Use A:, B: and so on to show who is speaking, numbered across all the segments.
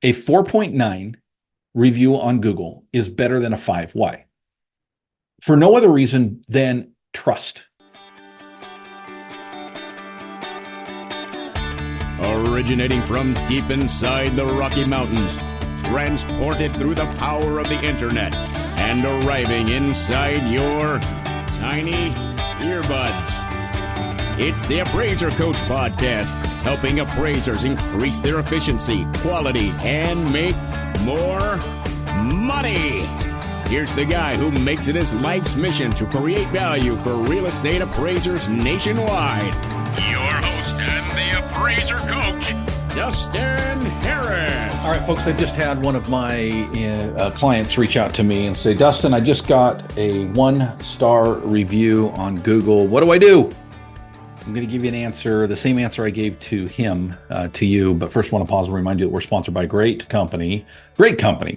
A: A 4.9 review on Google is better than a 5. Why? For no other reason than trust.
B: Originating from deep inside the Rocky Mountains, transported through the power of the internet, and arriving inside your tiny earbuds. It's the Appraiser Coach Podcast, helping appraisers increase their efficiency, quality, and make more money. Here's the guy who makes it his life's mission to create value for real estate appraisers nationwide. Your host and the Appraiser Coach, Dustin Harris.
A: All right, folks, I just had one of my clients reach out to me and say, Dustin, I just got a 1-star review on Google. What do I do? I'm going to give you an answer, the same answer I gave to him, to you. But first, I want to pause and remind you that we're sponsored by a great company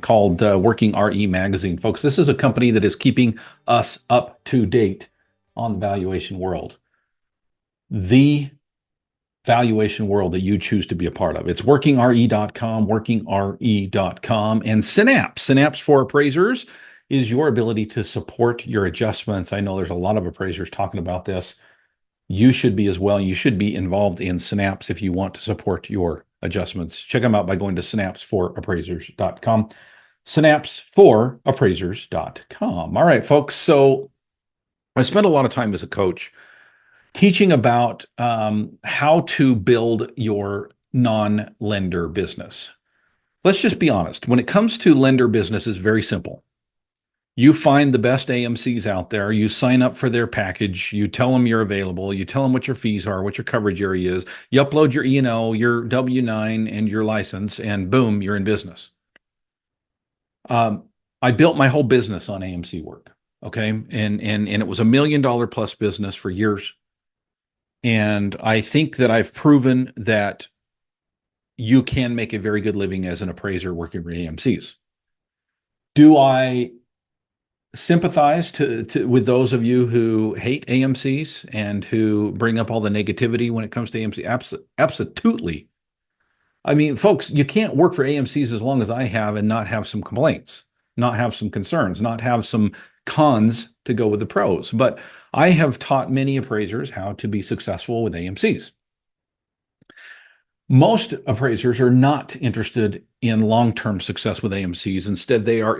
A: called Working RE Magazine. Folks, this is a company that is keeping us up to date on the valuation world. The valuation world that you choose to be a part of. It's workingre.com, workingre.com, and Synapse for appraisers is your ability to support your adjustments. I know there's a lot of appraisers talking about this. You should be as well. You should be involved in Synapse if you want to support your adjustments. Check them out by going to synapseforappraisers.com, synapseforappraisers.com. All right, folks. So I spent a lot of time as a coach teaching about how to build your non-lender business. Let's just be honest. When it comes to lender business, it's very simple. You find the best AMCs out there, you sign up for their package, you tell them you're available, you tell them what your fees are, what your coverage area is, you upload your E&O, your W-9, and your license, and boom, you're in business. I built my whole business on AMC work, okay? And it was $1 million plus business for years. And I think that I've proven that you can make a very good living as an appraiser working for AMCs. Do I sympathize with those of you who hate AMCs and who bring up all the negativity when it comes to AMC? Absolutely. I mean, folks, you can't work for AMCs as long as I have and not have some complaints, not have some concerns, not have some cons to go with the pros. But I have taught many appraisers how to be successful with AMCs. Most appraisers are not interested in long-term success with AMCs. Instead, they are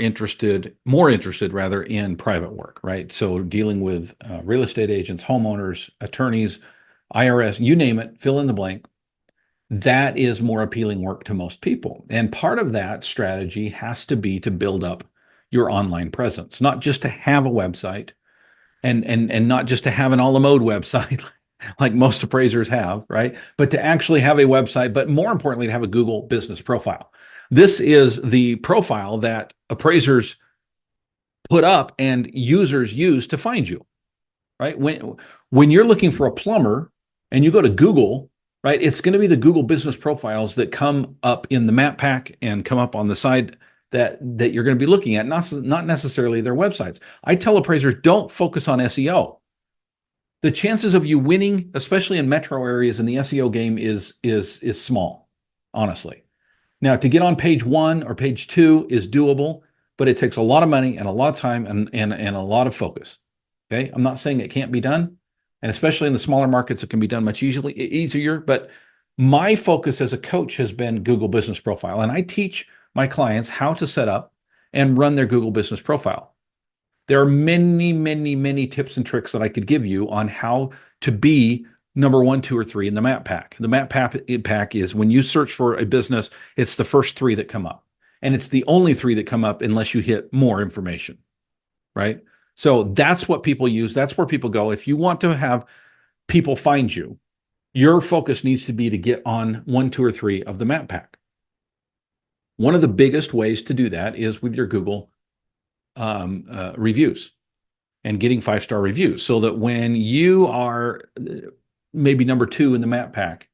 A: more interested rather in private work, right? So dealing with real estate agents, homeowners, attorneys, IRS, you name it, fill in the blank. That is more appealing work to most people. And part of that strategy has to be to build up your online presence, not just to have a website and not just to have an a la mode website like most appraisers have, right? But to actually have a website, but more importantly, to have a Google business profile. This is the profile that appraisers put up and users use to find you, right? When you're looking for a plumber and you go to Google, right, it's going to be the Google business profiles that come up in the map pack and come up on the side that you're going to be looking at, not necessarily their websites. I tell appraisers, don't focus on SEO. The chances of you winning, especially in metro areas in the SEO game, is small, honestly. Now, to get on page 1 or page 2 is doable, but it takes a lot of money and a lot of time and a lot of focus. Okay, I'm not saying it can't be done, and especially in the smaller markets, it can be done much easier. But my focus as a coach has been Google Business Profile, and I teach my clients how to set up and run their Google Business Profile. There are many, many, many tips and tricks that I could give you on how to be number 1, 2, or 3 in the map pack. The map pack is when you search for a business, it's the first 3 that come up. And it's the only 3 that come up unless you hit more information, right? So that's what people use. That's where people go. If you want to have people find you, your focus needs to be to get on 1, 2, or 3 of the map pack. One of the biggest ways to do that is with your Google reviews and getting 5-star reviews, so that when you are maybe number 2 in the map pack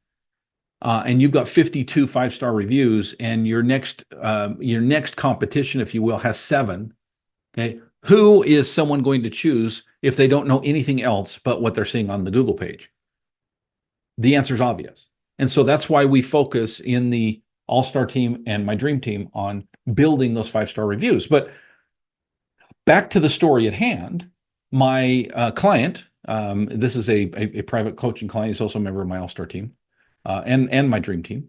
A: and you've got 52 5-star reviews and your next competition, if you will, has 7, okay, who is someone going to choose if they don't know anything else but what they're seeing on the Google page? The answer is obvious. And so that's why we focus in the all-star team and my dream team on building those 5-star reviews. But back to the story at hand, my client, this is a private coaching client. He's also a member of my all-star team and my dream team,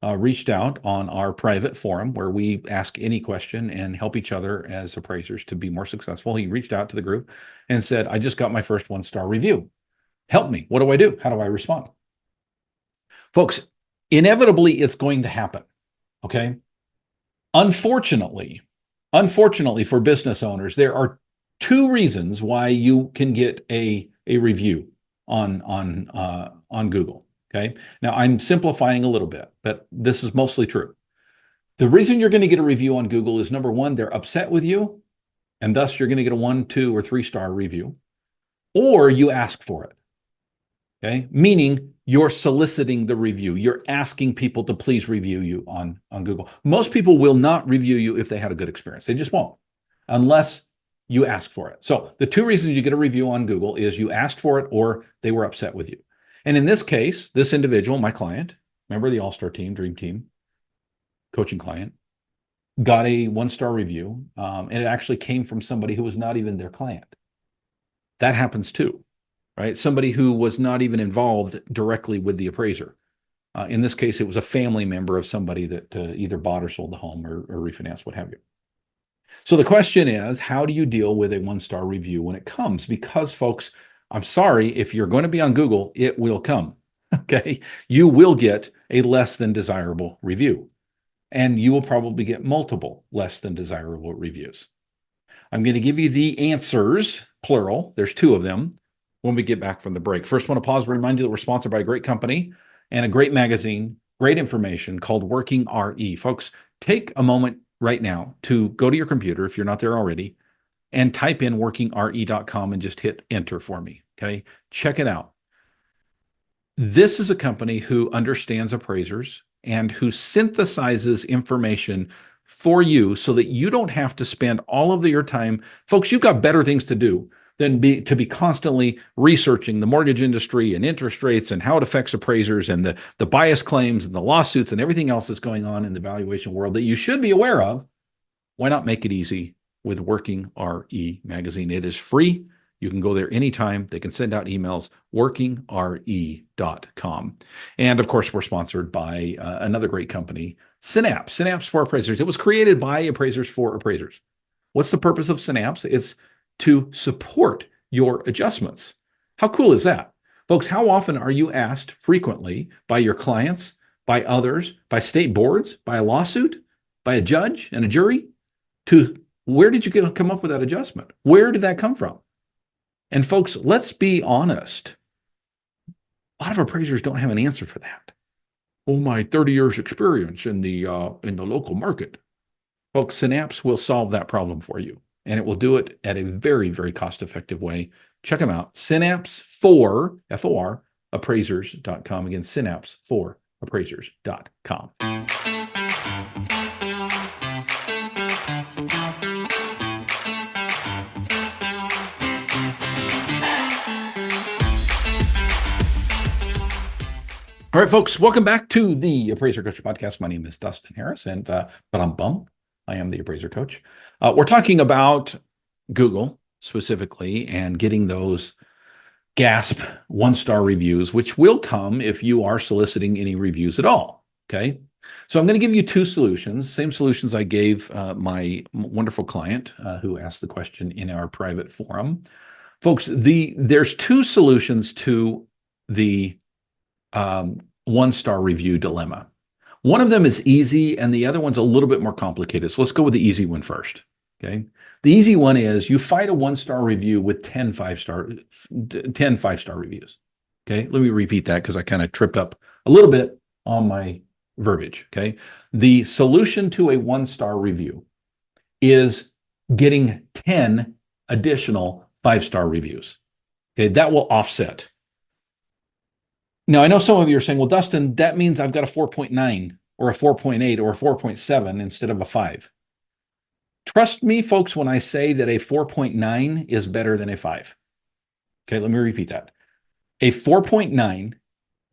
A: reached out on our private forum where we ask any question and help each other as appraisers to be more successful. He reached out to the group and said, I just got my first 1-star review. Help me. What do I do? How do I respond? Folks, inevitably, it's going to happen. Okay. Unfortunately for business owners, there are 2 reasons why you can get a review on Google. Okay. Now I'm simplifying a little bit, but this is mostly true. The reason you're going to get a review on Google is, number one, they're upset with you, and thus you're going to get a 1, 2, or 3-star review, or you ask for it. Okay. Meaning you're soliciting the review. You're asking people to please review you on Google. Most people will not review you if they had a good experience. They just won't, unless you ask for it. So the 2 reasons you get a review on Google is you asked for it or they were upset with you. And in this case, this individual, my client, member of the all-star team, dream team, coaching client, got a 1-star review. And it actually came from somebody who was not even their client. That happens too. Right? Somebody who was not even involved directly with the appraiser. In this case, it was a family member of somebody that either bought or sold the home or refinanced, what have you. So the question is, how do you deal with a 1-star review when it comes? Because, folks, I'm sorry, if you're going to be on Google, it will come. Okay? You will get a less than desirable review. And you will probably get multiple less than desirable reviews. I'm going to give you the answers, plural. There's 2 of them, when we get back from the break. First, I want to pause and remind you that we're sponsored by a great company and a great magazine, great information called Working RE. Folks, take a moment right now to go to your computer, if you're not there already, and type in workingre.com and just hit enter for me. Okay, check it out. This is a company who understands appraisers and who synthesizes information for you so that you don't have to spend all of your time. Folks, you've got better things to do than to be constantly researching the mortgage industry and interest rates and how it affects appraisers and the bias claims and the lawsuits and everything else that's going on in the valuation world that you should be aware of. Why not make it easy with Working RE magazine? It is free. You can go there anytime. They can send out emails, workingre.com. And of course, we're sponsored by another great company, Synapse. Synapse for Appraisers. It was created by appraisers for appraisers. What's the purpose of Synapse? It's to support your adjustments. How cool is that? Folks, how often are you asked frequently by your clients, by others, by state boards, by a lawsuit, by a judge and a jury, where did you come up with that adjustment? Where did that come from? And folks, let's be honest. A lot of appraisers don't have an answer for that. Oh, my 30 years experience in the local market. Folks, Synapse will solve that problem for you. And it will do it at a very, very cost-effective way. Check them out. Synapse for, F-O-R, appraisers.com. Again, Synapse for appraisers.com. All right, folks, welcome back to the Appraiser Coach Podcast. My name is Dustin Harris, and I am the Appraiser Coach. We're talking about Google specifically and getting those gasp 1-star reviews, which will come if you are soliciting any reviews at all. Okay. So I'm going to give you 2 solutions, same solutions I gave my wonderful client who asked the question in our private forum. Folks, there's 2 solutions to the 1-star review dilemma. One of them is easy and the other one's a little bit more complicated. So let's go with the easy one first. Okay. The easy one is you fight a 1-star review with 10 5-star reviews. Okay. Let me repeat that because I kind of tripped up a little bit on my verbiage. Okay. The solution to a 1-star review is getting 10 additional 5-star reviews. Okay. That will offset. Now, I know some of you are saying, well, Dustin, that means I've got a 4.9 or a 4.8 or a 4.7 instead of a 5. Trust me, folks, when I say that a 4.9 is better than a 5. Okay, let me repeat that. A 4.9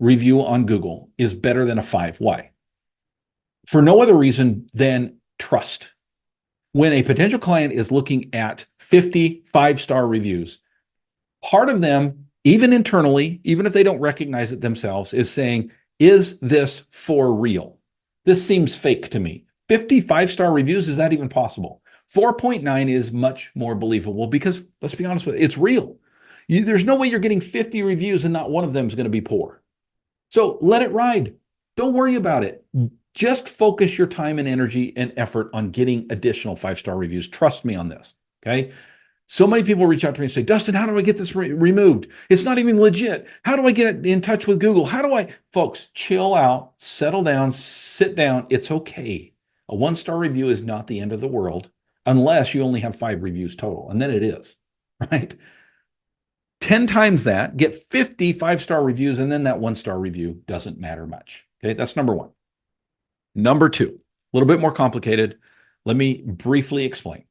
A: review on Google is better than a 5. Why? for no other reason than trust. When a potential client is looking at 50 five-star reviews, part of them, even internally, even if they don't recognize it themselves, is saying, is this for real? This seems fake to me. 50 five-star reviews, is that even possible? 4.9 is much more believable because, let's be honest with it, it's real. There's no way you're getting 50 reviews and not one of them is going to be poor. So let it ride. Don't worry about it. Just focus your time and energy and effort on getting additional five-star reviews. Trust me on this. Okay. So many people reach out to me and say, Dustin, how do I get this removed? It's not even legit. How do I get in touch with Google? How do I, folks, chill out, settle down, sit down. It's okay. A one-star review is not the end of the world unless you only have 5 reviews total. And then it is, right? 10 times that, get 50 five-star reviews, and then that one-star review doesn't matter much. Okay, that's number one. Number two, a little bit more complicated. Let me briefly explain.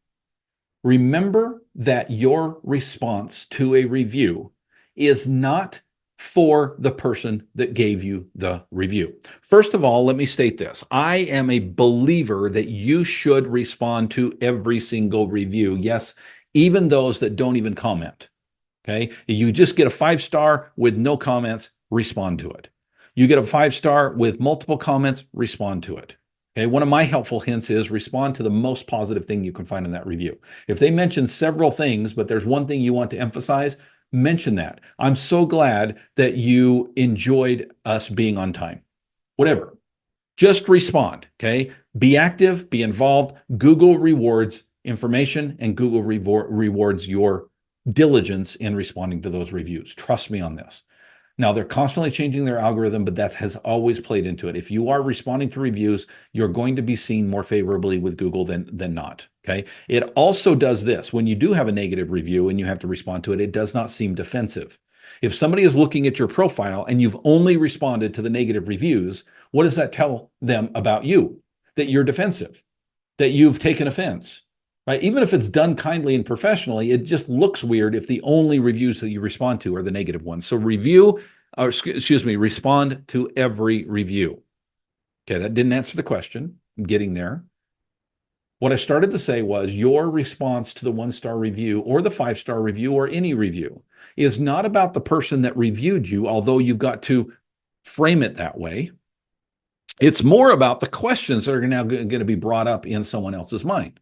A: Remember that your response to a review is not for the person that gave you the review. First of all, let me state this. I am a believer that you should respond to every single review. Yes, even those that don't even comment. Okay. You just get a 5-star with no comments, respond to it. You get a 5-star with multiple comments, respond to it. Okay. One of my helpful hints is respond to the most positive thing you can find in that review. If they mention several things, but there's one thing you want to emphasize, mention that. I'm so glad that you enjoyed us being on time. Whatever. Just respond. Okay. Be active, be involved. Google rewards information and Google rewards your diligence in responding to those reviews. Trust me on this. Now, they're constantly changing their algorithm, but that has always played into it. If you are responding to reviews, you're going to be seen more favorably with Google than not. Okay. It also does this. When you do have a negative review and you have to respond to it, it does not seem defensive. If somebody is looking at your profile and you've only responded to the negative reviews, what does that tell them about you? That you're defensive, that you've taken offense. Right? Even if it's done kindly and professionally, it just looks weird if the only reviews that you respond to are the negative ones. So respond to every review. Okay, that didn't answer the question. I'm getting there. What I started to say was your response to the 1-star review or the 5-star review or any review is not about the person that reviewed you, although you've got to frame it that way. It's more about the questions that are now going to be brought up in someone else's mind.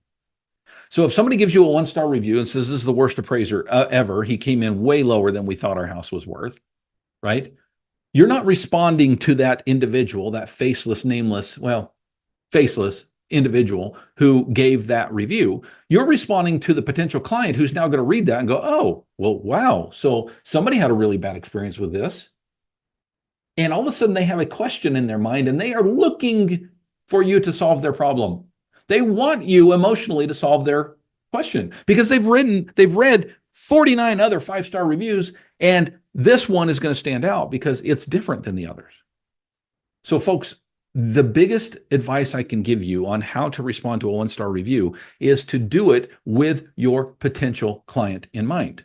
A: So if somebody gives you a 1-star review and says, this is the worst appraiser ever, he came in way lower than we thought our house was worth, right? You're not responding to that individual, that faceless individual who gave that review. You're responding to the potential client who's now going to read that and go, oh, well, wow. So somebody had a really bad experience with this. And all of a sudden they have a question in their mind and they are looking for you to solve their problem. They want you emotionally to solve their question because they've read 49 other 5-star reviews, and this one is going to stand out because it's different than the others. So folks, the biggest advice I can give you on how to respond to a 1-star review is to do it with your potential client in mind.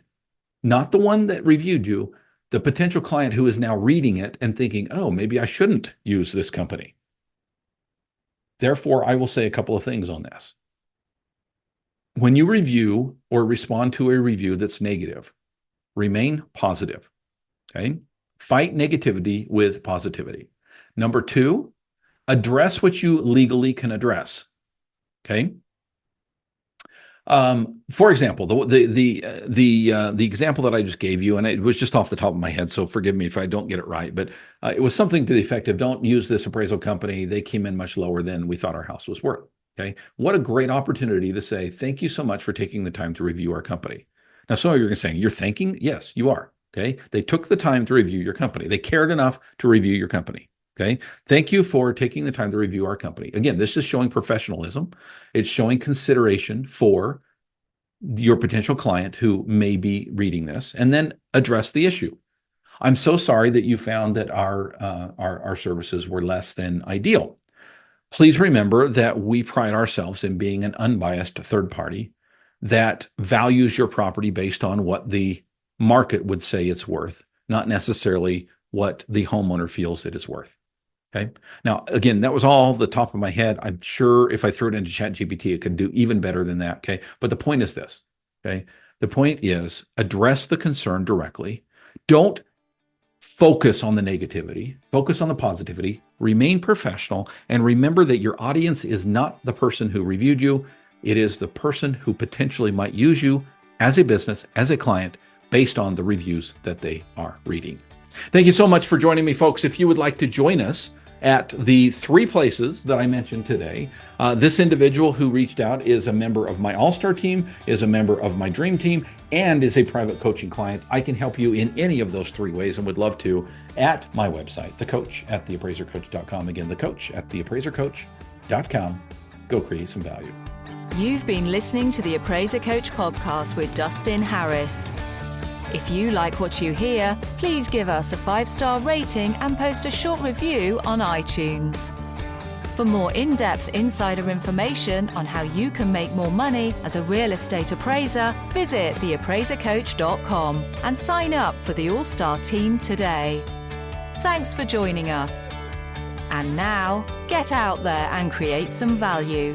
A: Not the one that reviewed you, the potential client who is now reading it and thinking, oh, maybe I shouldn't use this company. Therefore, I will say a couple of things on this. When you review or respond to a review that's negative, remain positive. Okay. Fight negativity with positivity. Number 2, address what you legally can address. Okay. For example, the example that I just gave you, and it was just off the top of my head, so forgive me if I don't get it right, but it was something to the effect of, don't use this appraisal company. They came in much lower than we thought our house was worth. Okay. What a great opportunity to say, thank you so much for taking the time to review our company. Now, some of you are saying, you're thanking? Yes, you are. Okay. They took the time to review your company. They cared enough to review your company. Okay. Thank you for taking the time to review our company. Again, this is showing professionalism. It's showing consideration for your potential client who may be reading this, and then address the issue. I'm so sorry that you found that our services were less than ideal. Please remember that we pride ourselves in being an unbiased third party that values your property based on what the market would say it's worth, not necessarily what the homeowner feels it is worth. Okay. Now, again, that was all the top of my head. I'm sure if I threw it into ChatGPT, it could do even better than that. Okay. But the point is this. Okay. The point is address the concern directly. Don't focus on the negativity, focus on the positivity, remain professional, and remember that your audience is not the person who reviewed you. It is the person who potentially might use you as a business, as a client, based on the reviews that they are reading. Thank you so much for joining me, folks. If you would like to join us at the 3 places that I mentioned today, this individual who reached out is a member of my all-star team, is a member of my dream team, and is a private coaching client. I can help you in any of those 3 ways and would love to at my website, thecoach@theappraisercoach.com. Again, thecoach@theappraisercoach.com. Go create some value.
C: You've been listening to the Appraiser Coach podcast with Dustin Harris. If you like what you hear, please give us a 5-star rating and post a short review on iTunes. For more in-depth insider information on how you can make more money as a real estate appraiser, visit theappraisercoach.com and sign up for the All-Star team today. Thanks for joining us. And now, get out there and create some value.